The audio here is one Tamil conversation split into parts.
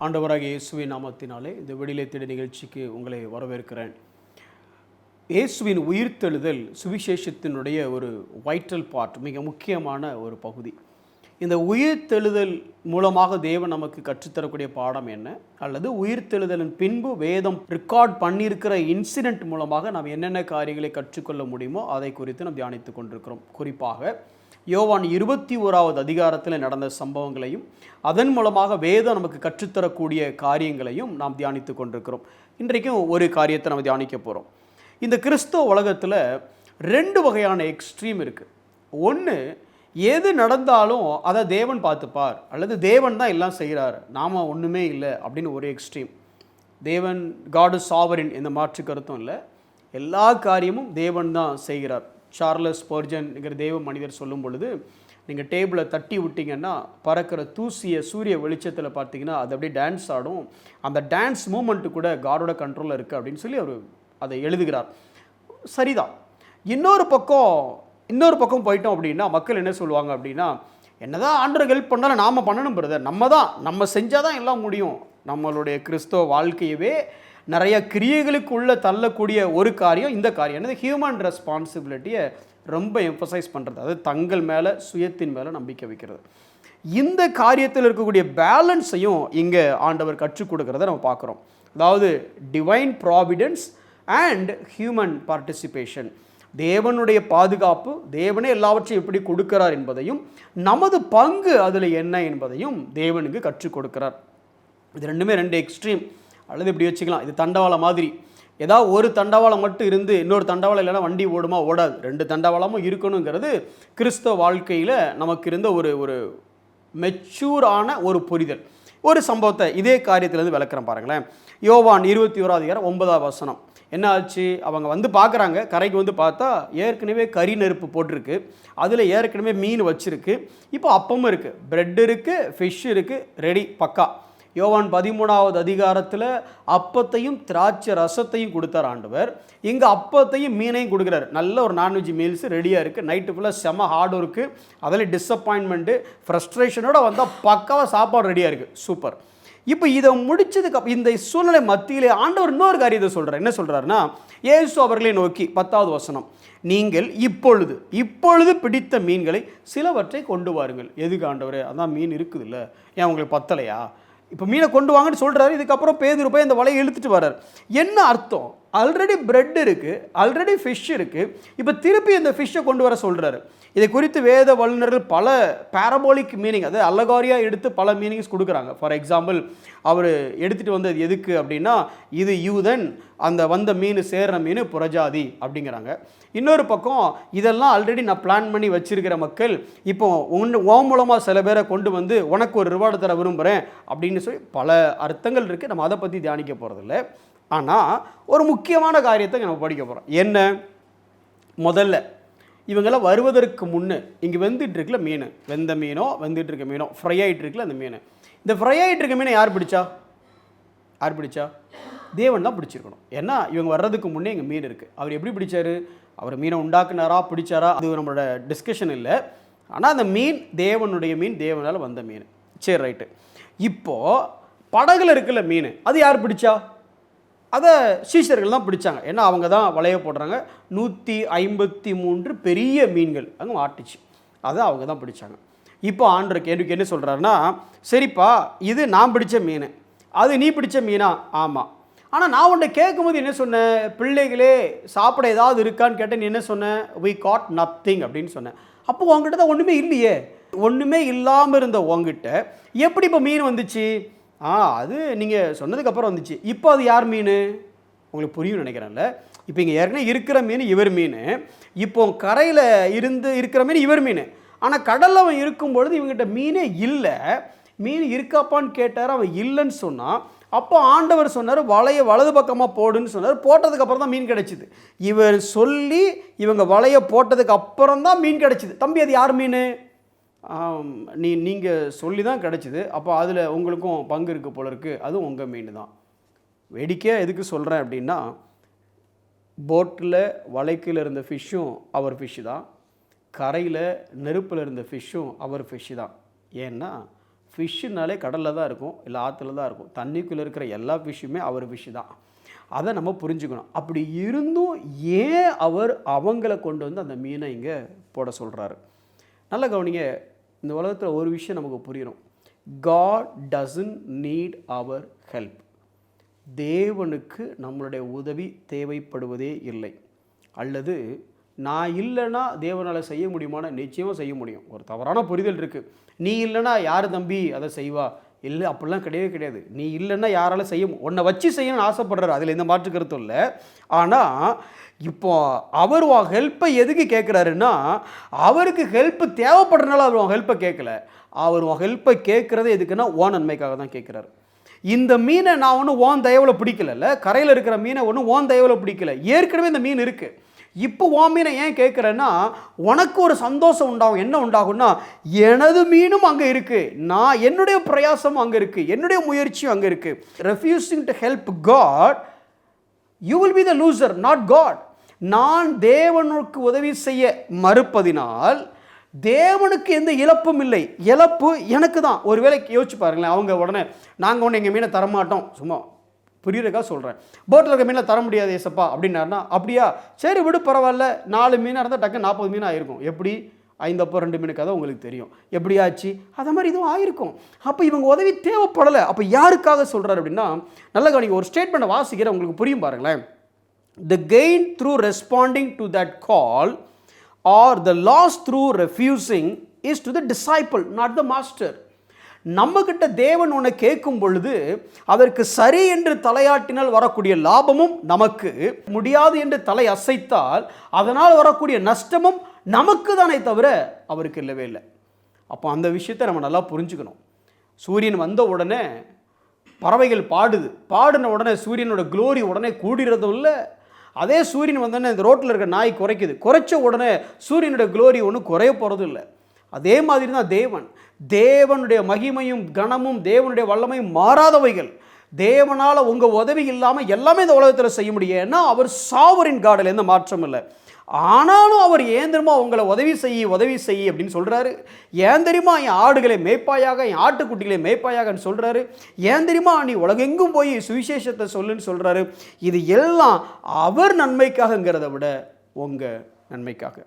ஆண்டவராகிய இயேசுவின் நாமத்தினாலே இந்த விடிலை தேடி நிகழ்ச்சிக்கு உங்களை வரவேற்கிறேன். இயேசுவின் உயிர்த்தெழுதல் சுவிசேஷத்தினுடைய ஒரு வைட்டல் பார்ட், மிக முக்கியமான ஒரு பகுதி. இந்த உயிர்த்தெழுதல் மூலமாக தேவன் நமக்கு கற்றுத்தரக்கூடிய பாடம் என்ன, அல்லது உயிர்த்தெழுதலின் பின்பு வேதம் ரெக்கார்ட் பண்ணியிருக்கிற இன்சிடென்ட் மூலமாக நாம் என்னென்ன காரியங்களை கற்றுக்கொள்ள முடியுமோ அதை குறித்து நாம் தியானித்து கொண்டிருக்கிறோம். குறிப்பாக யோவான் 21வது அதிகாரத்தில் நடந்த சம்பவங்களையும் அதன் மூலமாக வேதம் நமக்கு கற்றுத்தரக்கூடிய காரியங்களையும் நாம் தியானித்து கொண்டிருக்கிறோம். இன்றைக்கும் ஒரு காரியத்தை நம்ம தியானிக்க போகிறோம். இந்த கிறிஸ்தவ உலகத்தில் 2 வகையான எக்ஸ்ட்ரீம் இருக்குது. ஒன்று, எது நடந்தாலும் அதை தேவன் பார்த்துப்பார், அல்லது தேவன் தான் எல்லாம் செய்கிறார், நாம் ஒன்றுமே இல்லை அப்படின்னு ஒரு எக்ஸ்ட்ரீம். தேவன் காட் இஸ் சாவரின், எந்த மாற்று கருத்தும் இல்லை, எல்லா காரியமும் தேவன் தான் செய்கிறார். சார்லஸ் ஸ்பர்ஜன்ங்கிற தேவ மனிதர் சொல்லும் பொழுது, நீங்கள் டேபிளை தட்டி விட்டிங்கன்னா பறக்கிற தூசியை சூரிய வெளிச்சத்தில் பார்த்தீங்கன்னா அது அப்படியே டான்ஸ் ஆடும், அந்த டான்ஸ் மூமெண்ட்டு கூட காடோட கண்ட்ரோலில் இருக்குது அப்படின்னு சொல்லி அவர் அதை எழுதுகிறார். சரிதான். இன்னொரு பக்கம் போயிட்டோம் அப்படின்னா மக்கள் என்ன சொல்லுவாங்க அப்படின்னா, என்னதான் ஆண்டவர் ஹெல்ப் பண்ணாலும் நாம் பண்ணணும் பிரதர், நம்ம செஞ்சால் தான் எல்லாம் முடியும். நம்மளுடைய கிறிஸ்தவ வாழ்க்கையவே நிறைய கிரியைகளுக்குள்ளே தள்ளக்கூடிய ஒரு காரியம் இந்த காரியம் என்னது, ஹியூமன் ரெஸ்பான்சிபிலிட்டியை ரொம்ப எம்பசைஸ் பண்ணுறது, அது தங்கள் மேலே சுயத்தின் மேலே நம்பிக்கை வைக்கிறது. இந்த காரியத்தில் இருக்கக்கூடிய பேலன்ஸையும் இங்கே ஆண்டவர் கற்றுக் கொடுக்கிறத நம்ம பார்க்குறோம். அதாவது divine providence and human participation, தேவனுடைய பாதுகாப்பு, தேவனே எல்லாவற்றையும் எப்படி கொடுக்கிறார் என்பதையும் நமது பங்கு அதில் என்ன என்பதையும் தேவனுக்கு கற்றுக் கொடுக்கிறார். இது ரெண்டுமே 2 எக்ஸ்ட்ரீம், அல்லது இப்படி வச்சுக்கலாம், இது தண்டவாளம் மாதிரி. ஏதாவது ஒரு தண்டவாளம் மட்டும் இருந்து இன்னொரு தண்டவாளம் இல்லைன்னா வண்டி ஓடுமா, ஓடாது. 2 தண்டவாளமும் இருக்கணுங்கிறது கிறிஸ்தவ வாழ்க்கையில் நமக்கு இருந்த ஒரு மெச்சூரான ஒரு புரிதல். ஒரு சம்பவத்தை இதே காரியத்திலேருந்து விளக்குறேன் பாருங்களேன். யோவான் 21வது அதிகாரம் 9வது வசனம். என்ன ஆச்சு, அவங்க வந்து பார்க்குறாங்க, கரைக்கு வந்து பார்த்தா ஏற்கனவே கறி நெருப்பு போட்டிருக்கு, அதில் ஏற்கனவே மீன் வச்சுருக்கு, இப்போ அப்பமும் இருக்குது, பிரெட் இருக்குது, ஃபிஷ் இருக்குது, ரெடி பக்கா. யோவான் 13வது அதிகாரத்தில் அப்பத்தையும் திராட்சை ரசத்தையும் கொடுத்தார் ஆண்டவர். இங்கே அப்பத்தையும் மீனையும் கொடுக்குறாரு. நல்ல ஒரு நான்வெஜ் மீல்ஸ் ரெடியாக இருக்குது. நைட்டு ஃபுல்லாக செம ஹார்டு இருக்குது, அதில் டிஸப்பாயின்மெண்ட்டு ஃப்ரஸ்ட்ரேஷனோடு வந்தால் பக்காவாக சாப்பாடு ரெடியாக இருக்குது. சூப்பர். இப்போ இதை முடிச்சதுக்கு இந்த சூழ்நிலை மத்தியிலே ஆண்டவர் இன்னொரு காரியத்தை சொல்கிறார். என்ன சொல்கிறாருன்னா, இயேசு அவர்களை நோக்கி 10வது வசனம், நீங்கள் இப்பொழுது பிடித்த மீன்களை சிலவற்றை கொண்டு வாருங்கள். எதுக்கு ஆண்டவர், அதான் மீன் இருக்குது இல்லை, ஏன் உங்களுக்கு பத்தலையா, இப்போ மீனை கொண்டு வாங்கன்னு சொல்கிறாரு. இதுக்கப்புறம் பேதுரு போய் அந்த வலையை இழுத்துட்டு வர்றார். என்ன அர்த்தம், ஆல்ரெடி பிரெட் இருக்குது, ஆல்ரெடி ஃபிஷ் இருக்குது, இப்போ திருப்பி இந்த ஃபிஷ்ஷை கொண்டு வர சொல்கிறாரு. இதை குறித்து வேத வல்லுநர்கள் பல பேரபோலிக் மீனிங், அதாவது அல்லகாரியாக எடுத்து பல மீனிங்ஸ் கொடுக்குறாங்க. ஃபார் எக்ஸாம்பிள், அவர் எடுத்துகிட்டு வந்தது எதுக்கு அப்படின்னா, இது யூதன், அந்த வந்த மீன் சேர்ற மீன் புறஜாதி அப்படிங்கிறாங்க. இன்னொரு பக்கம், இதெல்லாம் ஆல்ரெடி நான் பிளான் பண்ணி வச்சிருக்கிற மக்கள், இப்போ ஓ மூலமாக சில பேரை கொண்டு வந்து உனக்கு ஒரு ரிவார்டு தர விரும்புகிறேன் அப்படின்னு சொல்லி பல அர்த்தங்கள் இருக்குது. நம்ம அதை பற்றி தியானிக்க போகிறதில்ல. ஆனால் ஒரு முக்கியமான காரியத்தை நம்ம படிக்க போகிறோம். என்ன, முதல்ல இவங்கெல்லாம் வருவதற்கு முன்னே இங்கே வெந்துட்டுருக்குல மீன், வெந்த மீனோ வெந்துட்டு இருக்க மீனோ ஃப்ரை ஆகிட்டு இருக்குல்ல அந்த மீன், இந்த ஃப்ரை ஆகிட்டு இருக்க மீனை யார் பிடிச்சா? தேவன் தான் பிடிச்சிருக்கணும். ஏன்னா இவங்க வர்றதுக்கு முன்னே இங்கே மீன் இருக்குது. அவர் எப்படி பிடிச்சாரு, அவர் மீனை உண்டாக்குனாரா பிடிச்சாரா, அது நம்மளோட டிஸ்கஷன் இல்லை. ஆனால் அந்த மீன் தேவனுடைய மீன், தேவனால் வந்த மீன். சரி, ரைட்டு. இப்போது படகுல இருக்குல்ல மீன், அது யார் பிடிச்சா? அதை சீஷர்கள் தான் பிடிச்சாங்க. ஏன்னா அவங்க தான் வலைய போடுறாங்க. 153 பெரிய மீன்கள் அங்கே மாட்டுச்சு, அதை அவங்க தான் பிடிச்சாங்க. இப்போ ஆண்டவர் கேள்விக்கு என்ன சொல்கிறாருன்னா, சரிப்பா, இது நான் பிடிச்ச மீன், அது நீ பிடிச்ச மீனா? ஆமாம். ஆனால் நான் உன்னை கேட்கும்போது என்ன சொன்னேன், பிள்ளைகளே சாப்பிட ஏதாவது இருக்கான்னு கேட்டேன். நீ என்ன சொன்னேன், we caught nothing அப்படின்னு சொன்னேன். அப்போ உங்ககிட்ட தான் ஒன்றுமே இல்லையே, ஒன்றுமே இல்லாமல் இருந்த உங்ககிட்ட எப்படி இப்போ மீன் வந்துச்சு? அது நீங்கள் சொன்னதுக்கப்புறம் வந்துச்சு. இப்போ அது யார் மீன், உங்களுக்கு புரியும் நினைக்கிறேன்ல. இப்போ இங்கே ஏற்கனவே இருக்கிற மீன் இவர் மீன், இப்போ கரையில் இருக்கிற மீன் இவர் மீன். ஆனால் கடலில் அவன் இருக்கும்பொழுது இவங்ககிட்ட மீனே இல்லை. மீன் இருக்காப்பான்னு கேட்டார், அவன் இல்லைன்னு சொன்னான். அப்போ ஆண்டவர் சொன்னார், வலையை வலது பக்கமாக போடுன்னு சொன்னார். போட்டதுக்கப்புறம் தான் மீன் கிடச்சிது. இவர் சொல்லி இவங்க வலையை போட்டதுக்கு அப்புறம் தான் மீன் கிடச்சிது. தம்பி, அது யார் மீன்? நீங்கள் சொல்லி தான் கிடச்சிது, அப்போ அதில் உங்களுக்கும் பங்கு இருக்குது போல இருக்குது, அதுவும் உங்கள் மீன் தான். வேடிக்கையாக எதுக்கு சொல்கிறேன் அப்படின்னா, போட்டில் வலைக்கில் இருந்த ஃபிஷ்ஷும் அவர் ஃபிஷ்ஷு தான், கரையில் நெருப்பில் இருந்த ஃபிஷ்ஷும் அவர் ஃபிஷ்ஷு தான். ஏன்னா ஃபிஷ்ஷுனாலே கடலில் தான் இருக்கும், இல்லை ஆற்றுல தான் இருக்கும். தண்ணிக்குள்ளே இருக்கிற எல்லா ஃபிஷ்ஷுமே அவர் ஃபிஷ்ஷு தான். அதை நம்ம புரிஞ்சுக்கணும். அப்படி இருந்தும் ஏன் அவர் அவங்கள கொண்டு வந்து அந்த மீனை இங்கே போட சொல்கிறாரு? நல்ல கவனிங்க. இந்த உலகத்தில் ஒரு விஷயம் நமக்கு புரியணும். God doesn't need our help. தேவனுக்கு நம்மளுடைய உதவி தேவைப்படுவதே இல்லை. அல்லது நான் இல்லைன்னா தேவனால் செய்ய முடியுமானா நிச்சயமாக செய்ய முடியும். ஒரு தவறான புரிதல் இருக்குது. நீ இல்லைன்னா யார் தம்பி அதை செய்வா? இல்லை, அப்படிலாம் கிடையவே கிடையாது. நீ இல்லைன்னா யாரால் செய்ய உன்னை வச்சு செய்யணும்னு ஆசைப்படுறாரு, அதில் எந்த மாற்று கருத்தும் இல்லை. ஆனால் இப்போ அவர் ஹெல்ப்பை எதுக்கு கேட்குறாருன்னா, அவருக்கு ஹெல்ப்பு தேவைப்படுறதுனால அவர் ஹெல்ப்பை கேட்கல. அவர் ஹெல்ப்பை கேட்குறதே எதுக்குன்னா ஓன் நன்மைக்காக தான் கேட்குறாரு. இந்த மீனை நான் ஒன்றும் ஓன் தயவில் பிடிக்கல, கரையில் இருக்கிற மீனை ஒன்றும் ஓன் தயவில் பிடிக்கல. ஏற்கனவே இந்த மீன் இருக்குது. இப்போ உன் மீனை ஏன் கேட்குறேன்னா, உனக்கு ஒரு சந்தோஷம் உண்டாகும். என்ன உண்டாகும்னா, எனது மீனும் அங்கே இருக்குது, நான் என்னுடைய பிரயாசமும் அங்கே இருக்குது, என்னுடைய முயற்சியும் அங்கே இருக்குது. Refusing to help God, you will be the loser, not God. நான் தேவனுக்கு உதவி செய்ய மறுப்பதினால் தேவனுக்கு எந்த இழப்பும் இல்லை. இழப்பு எனக்கு தான். ஒருவேளை யோசிச்சு பாருங்களேன், அவங்க உடனே நாங்கள் ஒன்று எங்கள் மீனை தரமாட்டோம், சும்மா புரியுறக்கா சொல்கிறேன், போட்டில் இருக்க மீனை தர முடியாது ஏசப்பா அப்படின்னாருனா, அப்படியா சரி விடு பரவாயில்ல, 4 மீனாக இருந்தால் டக்கு 40 மீன் ஆயிருக்கும். எப்படி 5 அப்போ 2 மீனுக்கு தான் உங்களுக்கு தெரியும் எப்படி ஆச்சு. அதை மாதிரி இதுவும் ஆயிருக்கும். அப்போ இவங்க உதவி தேவைப்படலை. அப்போ யாருக்காக சொல்கிறார் அப்படின்னா, நல்ல கவனிங்க, ஒரு ஸ்டேட்மெண்ட்டை வாசிக்கிற உங்களுக்கு புரியும் பாருங்களேன். The gain through responding to that call or the loss through refusing is to the disciple, not the master. நம்மகிட்ட தேவன் ஒன்று கேட்கும் பொழுது அதற்கு சரி என்று தலையாட்டினால் வரக்கூடிய லாபமும் நமக்கு, முடியாது என்று தலை அசைத்தால் அதனால் வரக்கூடிய நஷ்டமும் நமக்கு தானே தவிர அவருக்கு இல்லவே இல்லை. அப்போ அந்த விஷயத்தை நம்ம நல்லா புரிஞ்சுக்கணும். சூரியன் வந்த உடனே பறவைகள் பாடின உடனே சூரியனோட க்ளோரி உடனே கூடுறதும் இல்லை. அதே சூரியன் வந்தோடனே இந்த ரோட்டில் இருக்க நாய் குறைச்ச உடனே சூரியனுடைய க்ளோரி ஒன்றும் குறைய போகிறது இல்லை. அதே மாதிரி தான் தேவனுடைய மகிமையும் கனமும் தேவனுடைய வல்லமையும் மாறாதவைகள். தேவனால் உங்கள் உதவி இல்லாமல் எல்லாமே இந்த உலகத்தில் செய்ய முடியும். ஏன்னா அவர் சாவரின் காடில் எந்த மாற்றம் இல்லை. ஆனாலும் அவர் ஏன் தெரியுமா உங்களை உதவி செய்ய அப்படின்னு சொல்கிறாரு. ஏன் தெரியுமா என் ஆடுகளை மேய்ப்பாயாக, என் ஆட்டுக்குட்டிகளை மேய்ப்பாயாகன்னு சொல்கிறாரு. ஏன் தெரியுமா நீ உலகெங்கும் போய் சுவிசேஷத்தை சொல்லுன்னு சொல்கிறாரு. இது எல்லாம் அவர் நன்மைக்காகங்கிறத விட உங்கள் நன்மைக்காக.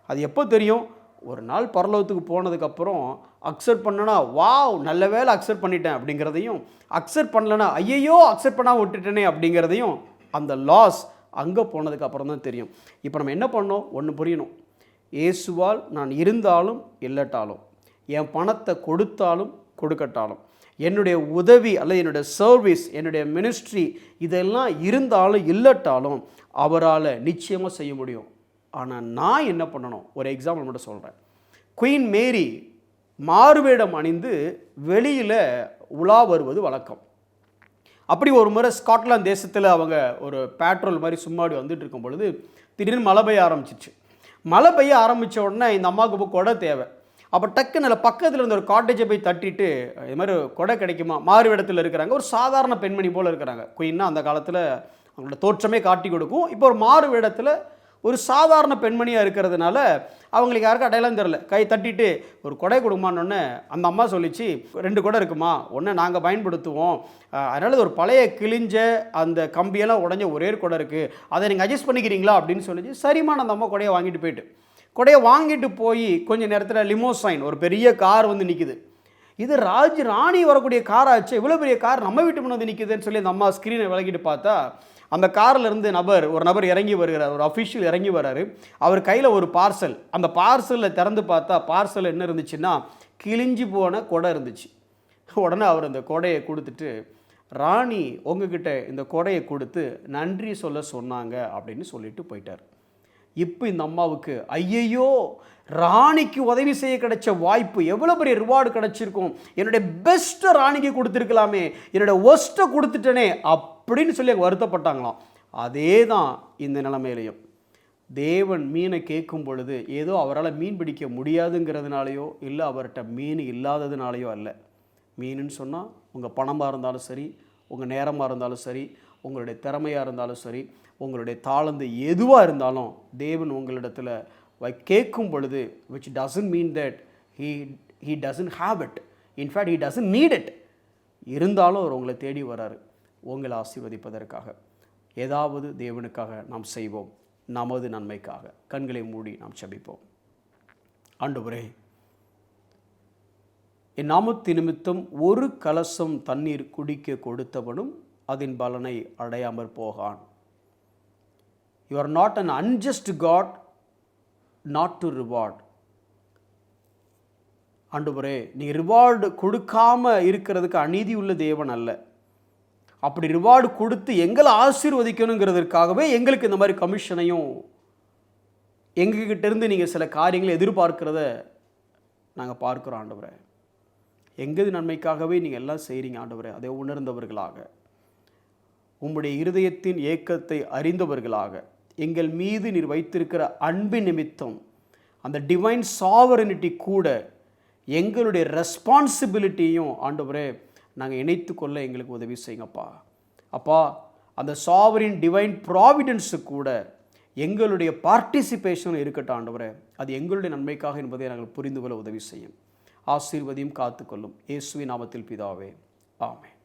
அது எப்போ தெரியும்? ஒரு நாள் பரலோகத்துக்கு போனதுக்கப்புறம் அக்செப்ட் பண்ணனா வாவ் நல்ல வேலை அக்செப்ட் பண்ணிட்டேன் அப்படிங்கிறதையும், அக்செப்ட் பண்ணலன்னா ஐயையோ அக்செப்ட் பண்ணால் விட்டுட்டேனே அப்படிங்கிறதையும் அந்த லாஸ் அங்கே போனதுக்கு அப்புறம் தான் தெரியும். இப்போ நம்ம என்ன பண்ணோம்? ஒன்று புரியணும். இயேசுவால் நான் இருந்தாலும் இல்லட்டாலும், என் பணத்தை கொடுத்தாலும் கொடுக்கட்டாலும், என்னுடைய உதவி அல்லது என்னுடைய சர்வீஸ், என்னுடைய மினிஸ்ட்ரி இதெல்லாம் இருந்தாலும் இல்லட்டாலும் அவரால் நிச்சயமாக செய்ய முடியும். ஆனால் நான் என்ன பண்ணணும்? ஒரு எக்ஸாம்பிள் மட்டும் சொல்கிறேன். குயின் மேரி மாறுவேடம் அணிந்து வெளியில் உலா வருவது வழக்கம். அப்படி ஒரு முறை ஸ்காட்லாந்து தேசத்தில் அவங்க ஒரு பேட்ரோல் மாதிரி சும்மாடி வந்துட்டு இருக்கும் பொழுது திடீர்னு மழை பெய்ய ஆரம்பிச்சிச்சு. மழை பெய்ய ஆரம்பித்த உடனே இந்த அம்மாவுக்கு இப்போ கொடை தேவை. அப்போ டக்குன்னு பக்கத்தில் இருந்த ஒரு காட்டேஜை போய் தட்டிட்டு இது மாதிரி கொடை கிடைக்குமா? மாறு இடத்துல இருக்கிறாங்க. ஒரு சாதாரண பெண்மணி போல் இருக்கிறாங்க. குயின்னா அந்த காலத்தில் அவங்களோட தோற்றமே காட்டி கொடுக்கும். இப்போ ஒரு மாறு இடத்துல ஒரு சாதாரண பெண்மணியாக இருக்கிறதுனால அவங்களுக்கு யாருக்கும் அடையாளம் தெரில. கை தட்டிட்டு ஒரு கொடை கொடுமான்னொன்னே அந்த அம்மா சொல்லிச்சு, 2 கொடை இருக்குமா, ஒன்று நாங்கள் பயன்படுத்துவோம், அதனால் ஒரு பழைய கிழிஞ்ச அந்த கம்பியெல்லாம் உடஞ்ச ஒரே ஒரு கொடை இருக்குது, அதை நீங்கள் அட்ஜஸ்ட் பண்ணிக்கிறீங்களா அப்படின்னு சொல்லிச்சு. சரிம்மா அந்த அம்மா கொடையை வாங்கிட்டு போய் கொஞ்சம் நேரத்தில் லிமோசைன் ஒரு பெரிய கார் வந்து நிற்குது. இது ராணி வரக்கூடிய காராச்சு, இவ்வளோ பெரிய கார் நம்ம வீட்டு முன்னாடி வந்து நிற்குதுன்னு சொல்லி அந்த அம்மா ஸ்க்ரீனை விளக்கிட்டு பார்த்தா அந்த காரில் இருந்து ஒரு நபர் இறங்கி வருகிறார். ஒரு அஃபிஷியல் இறங்கி வர்றாரு. அவர் கையில் ஒரு பார்சல். அந்த பார்சலில் திறந்து பார்த்தா பார்சல் என்ன இருந்துச்சுன்னா கிழிஞ்சி போன கொடை இருந்துச்சு. உடனே அவர் அந்த கொடையை கொடுத்துட்டு, ராணி உங்ககிட்ட இந்த கொடையை கொடுத்து நன்றி சொல்ல சொன்னாங்க அப்படின்னு சொல்லிட்டு போயிட்டார். இப்போ இந்த அம்மாவுக்கு ஐயையோ ராணிக்கு உதவி செய்ய கிடைச்ச வாய்ப்பு, எவ்வளோ பெரிய ரிவார்டு கிடைச்சிருக்கும், என்னுடைய பெஸ்ட்டை ராணிக்கு கொடுத்துருக்கலாமே, என்னுடைய ஒஸ்ட்டை கொடுத்துட்டனே அப்படின்னு சொல்லி வருத்தப்பட்டாங்களாம். அதே தான் இந்த நிலைமையிலையும் தேவன் மீனை கேட்கும் பொழுது ஏதோ அவரால் மீன் பிடிக்க முடியாதுங்கிறதுனாலையோ இல்லை அவர்கிட்ட மீன் இல்லாததுனாலையோ அல்ல. மீனுன்னு சொன்னால் உங்கள் பணமாக இருந்தாலும் சரி, உங்கள் நேரமாக இருந்தாலும் சரி, உங்களுடைய திறமையாக இருந்தாலும் சரி, உங்களுடைய தாளந்து எதுவாக இருந்தாலும் தேவன் உங்களிடத்தில் கேட்கும் பொழுது which doesn't mean that he doesn't have it. In fact he doesn't need it. இருந்தாலும் அவர் உங்களை தேடி வராரு உங்களை ஆசீர்வதிப்பதற்காக. ஏதாவது தேவனுக்காக நாம் செய்வோம், நமது நன்மைக்காக. கண்களை மூடி நாம் ஜெபிப்போம். ஆண்டவரே, என் நாமத்து நிமித்தம் ஒரு கலசம் தண்ணீர் குடிக்க கொடுத்தவனும் அதன் பலனை அடையாமற் போகான். You are not an unjust God, not to reward. ஆண்டவரே, நீ ரிவார்டு கொடுக்காம இருக்கிறதுக்கு அநீதி உள்ள தேவன் அல்ல. அப்படி ரிவார்டு கொடுத்து எங்களை ஆசீர்வதிக்கணுங்கிறதுக்காகவே எங்களுக்கு இந்த மாதிரி கமிஷனையும் எங்ககிட்ட இருந்து நீங்கள் சில காரியங்களை எதிர்பார்க்கிறத நாங்கள் பார்க்குறோம். ஆண்டவரே, எங்கது நன்மைக்காகவே நீங்கள் எல்லாம் செய்கிறீங்க. ஆண்டவரே, அதை உணர்ந்தவர்களாக, உம்முடைய இருதயத்தின் ஏக்கத்தை அறிந்தவர்களாக, எங்கள் மீது நீர் வைத்திருக்கிற அன்பின் நிமித்தம் அந்த டிவைன் சாவரனிட்டி கூட எங்களுடைய ரெஸ்பான்சிபிலிட்டியும் ஆண்டவரே நாங்கள் இணைத்து கொள்ள எங்களுக்கு உதவி செய்யுங்கப்பா. அப்பா, அந்த சாவரின் டிவைன் ப்ராவிடன்ஸு கூட எங்களுடைய பார்ட்டிசிபேஷன் இருக்கட்டும். ஆண்டவரே, அது எங்களுடைய நன்மைக்காக என்பதை நாங்கள் புரிந்து கொள்ள உதவி செய்யும். ஆசீர்வதியும் காத்துக்கொள்ளும். இயேசுவின் நாமத்தில் பிதாவே, ஆமென்.